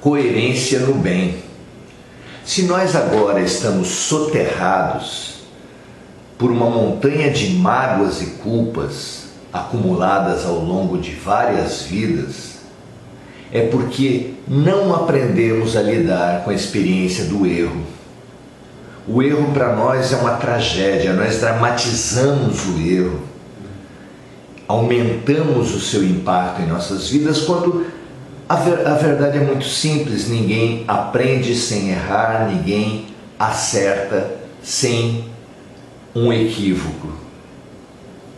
coerência no bem. Se nós agora estamos soterrados por uma montanha de mágoas e culpas acumuladas ao longo de várias vidas, é porque não aprendemos a lidar com a experiência do erro. O erro para nós é uma tragédia, nós dramatizamos o erro, aumentamos o seu impacto em nossas vidas, quando a verdade é muito simples: ninguém aprende sem errar, ninguém acerta sem um equívoco.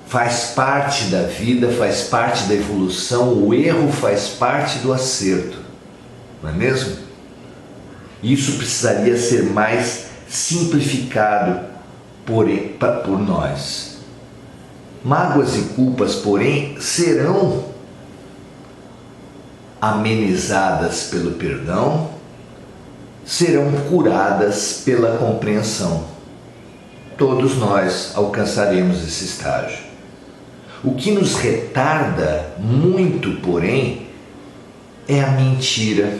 Faz parte da vida, faz parte da evolução, o erro faz parte do acerto, não é mesmo? Isso precisaria ser mais simplificado por nós. Mágoas e culpas, porém, serão amenizadas pelo perdão, serão curadas pela compreensão. Todos nós alcançaremos esse estágio. O que nos retarda muito, porém, é a mentira,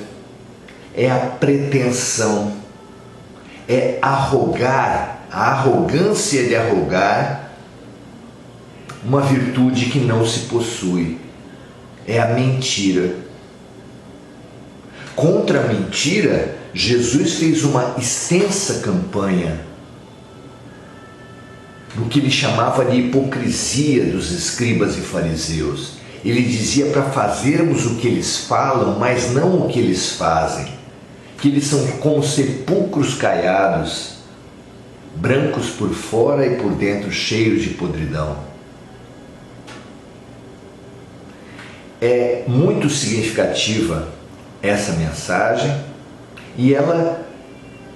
é a pretensão, é arrogar, a arrogância de arrogar uma virtude que não se possui. É a mentira. Contra a mentira, Jesus fez uma extensa campanha no que ele chamava de hipocrisia dos escribas e fariseus. Ele dizia para fazermos o que eles falam, mas não o que eles fazem. Que eles são como sepulcros caiados, brancos por fora e por dentro cheios de podridão. É muito significativa essa mensagem e ela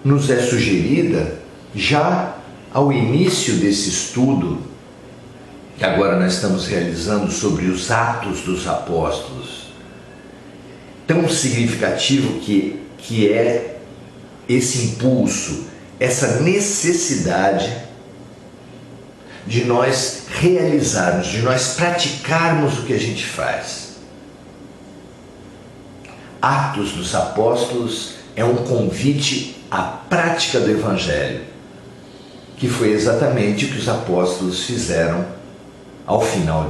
nos é sugerida já ao início desse estudo que agora nós estamos realizando sobre os Atos dos Apóstolos. Tão significativo que é esse impulso, essa necessidade de nós realizarmos, de nós praticarmos o que a gente faz. Atos dos Apóstolos é um convite à prática do Evangelho, que foi exatamente o que os apóstolos fizeram ao final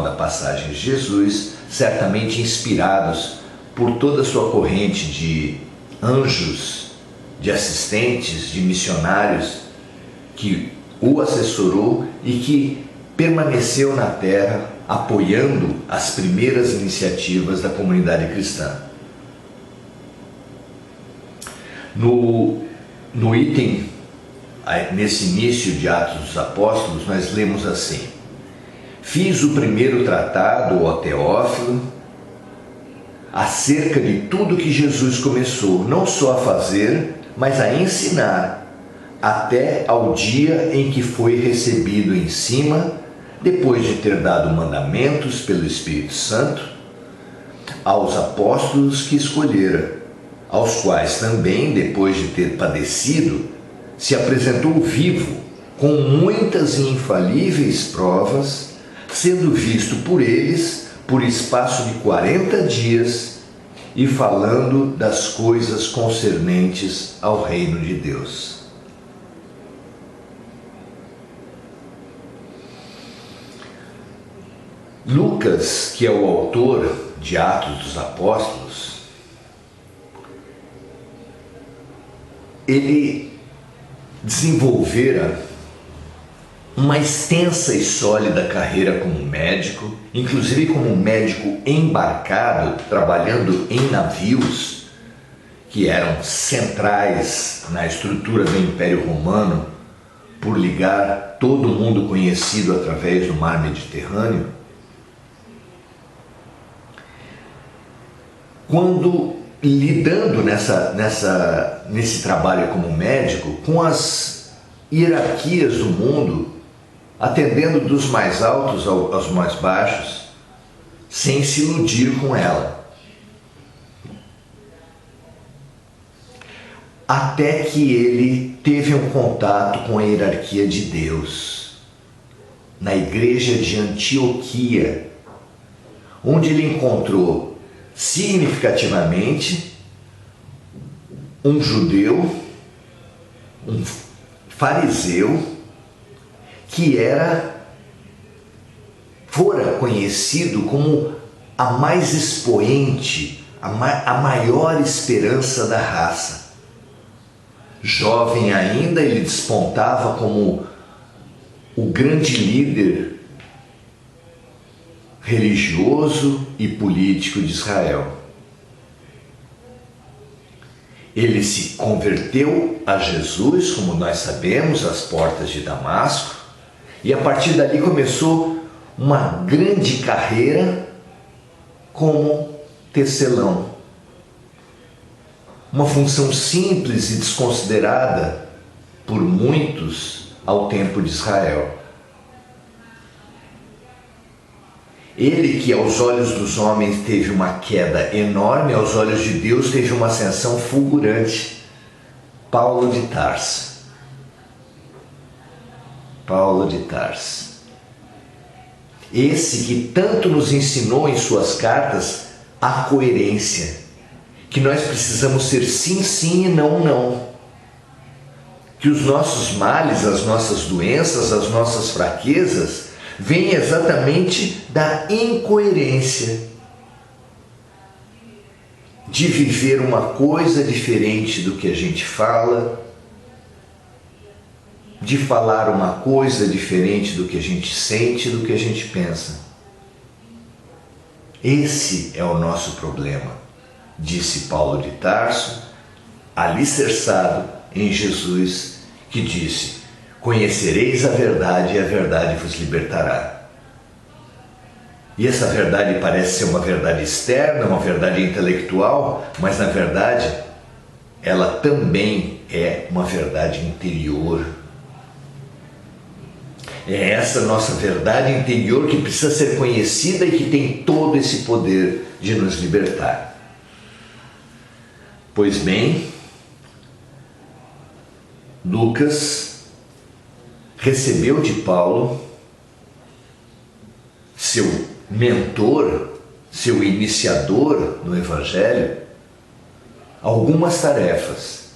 da passagem de Jesus, certamente inspirados por toda a sua corrente de anjos, de assistentes, de missionários que o assessorou e que permaneceu na terra apoiando as primeiras iniciativas da comunidade cristã. No item, nesse início de Atos dos Apóstolos, nós lemos assim: fiz o primeiro tratado, ó Teófilo, acerca de tudo que Jesus começou, não só a fazer, mas a ensinar, até ao dia em que foi recebido em cima, depois de ter dado mandamentos pelo Espírito Santo, aos apóstolos que escolhera, aos quais também, depois de ter padecido, se apresentou vivo, com muitas e infalíveis provas, sendo visto por eles por espaço de 40 dias e falando das coisas concernentes ao reino de Deus. Lucas, que é o autor de Atos dos Apóstolos, ele desenvolvera uma extensa e sólida carreira como médico, inclusive como médico embarcado, trabalhando em navios que eram centrais na estrutura do Império Romano, por ligar todo o mundo conhecido através do mar Mediterrâneo. Quando lidando nesse trabalho como médico com as hierarquias do mundo, atendendo dos mais altos aos mais baixos, sem se iludir com ela. Até que ele teve um contato com a hierarquia de Deus, na igreja de Antioquia, onde ele encontrou significativamente um judeu, um fariseu, que fora conhecido como a mais expoente, a maior esperança da raça. Jovem ainda, ele despontava como o grande líder religioso e político de Israel. Ele se converteu a Jesus, como nós sabemos, às portas de Damasco, e a partir dali começou uma grande carreira como tecelão. Uma função simples e desconsiderada por muitos ao tempo de Israel. Ele que aos olhos dos homens teve uma queda enorme, aos olhos de Deus teve uma ascensão fulgurante. Paulo de Tarso. Paulo de Tarso. Esse que tanto nos ensinou em suas cartas a coerência, que nós precisamos ser sim, sim e não, não. Que os nossos males, as nossas doenças, as nossas fraquezas vêm exatamente da incoerência de viver uma coisa diferente do que a gente fala, de falar uma coisa diferente do que a gente sente, do que a gente pensa. Esse é o nosso problema, disse Paulo de Tarso, alicerçado em Jesus, que disse: conhecereis a verdade e a verdade vos libertará. E essa verdade parece ser uma verdade externa, uma verdade intelectual, mas na verdade ela também é uma verdade interior. É essa nossa verdade interior que precisa ser conhecida e que tem todo esse poder de nos libertar. Pois bem, Lucas recebeu de Paulo, seu mentor, seu iniciador no Evangelho, algumas tarefas.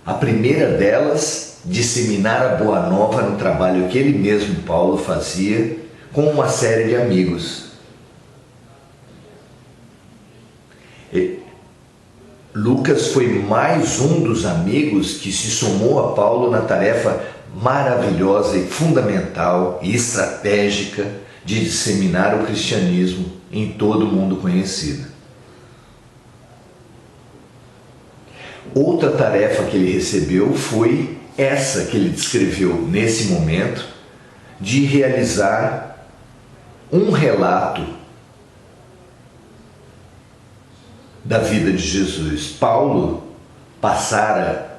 A primeira delas, disseminar a boa nova no trabalho que ele mesmo, Paulo, fazia com uma série de amigos. Lucas foi mais um dos amigos que se somou a Paulo na tarefa maravilhosa e fundamental e estratégica de disseminar o cristianismo em todo o mundo conhecido. Outra tarefa que ele recebeu foi essa que ele descreveu nesse momento, de realizar um relato da vida de Jesus. Paulo passara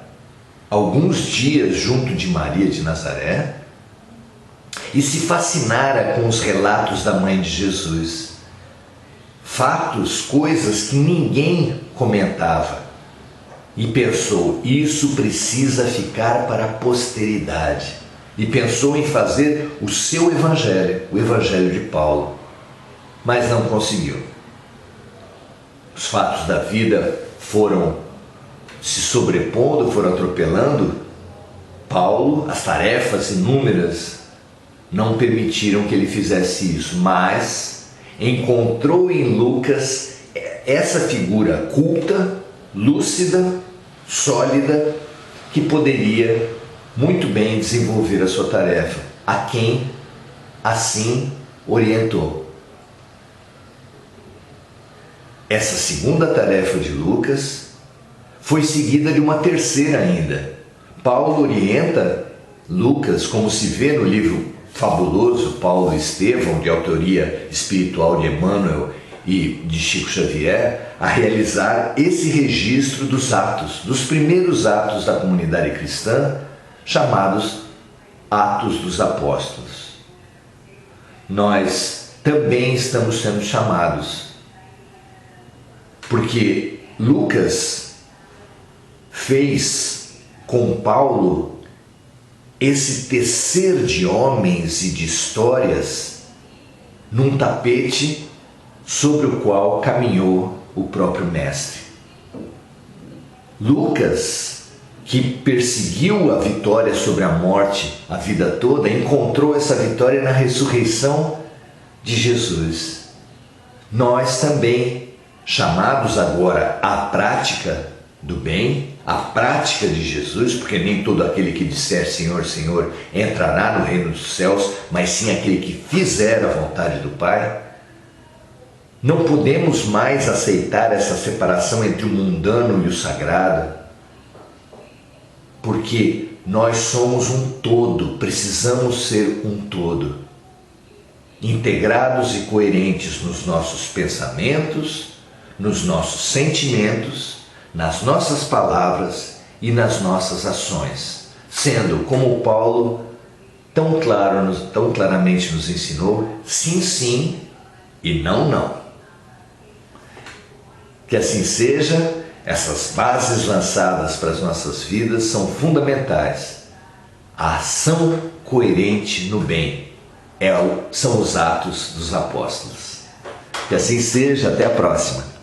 alguns dias junto de Maria de Nazaré e se fascinara com os relatos da mãe de Jesus. Fatos, coisas que ninguém comentava. E pensou, isso precisa ficar para a posteridade. E pensou em fazer o seu evangelho, o evangelho de Paulo. Mas não conseguiu. Os fatos da vida foram se sobrepondo, foram atropelando. Paulo, as tarefas inúmeras, não permitiram que ele fizesse isso, mas encontrou em Lucas essa figura culta, lúcida, sólida, que poderia muito bem desenvolver a sua tarefa, a quem assim orientou. Essa segunda tarefa de Lucas foi seguida de uma terceira ainda. Paulo orienta Lucas, como se vê no livro fabuloso Paulo e Estevão, de autoria espiritual de Emmanuel e de Chico Xavier, a realizar esse registro dos atos, dos primeiros atos da comunidade cristã, chamados Atos dos Apóstolos. Nós também estamos sendo chamados, porque Lucas fez com Paulo esse tecer de homens e de histórias num tapete sobre o qual caminhou o próprio Mestre. Lucas, que perseguiu a vitória sobre a morte a vida toda, encontrou essa vitória na ressurreição de Jesus. Nós também, chamados agora à prática do bem, à prática de Jesus, porque nem todo aquele que disser Senhor, Senhor entrará no reino dos céus, mas sim aquele que fizer a vontade do Pai. Não podemos mais aceitar essa separação entre o mundano e o sagrado, porque nós somos um todo, precisamos ser um todo, integrados e coerentes nos nossos pensamentos, nos nossos sentimentos, nas nossas palavras e nas nossas ações, sendo, como Paulo tão claramente nos ensinou, sim, sim e não, não. Que assim seja. Essas bases lançadas para as nossas vidas são fundamentais. A ação coerente no bem são os atos dos apóstolos. Que assim seja. Até a próxima.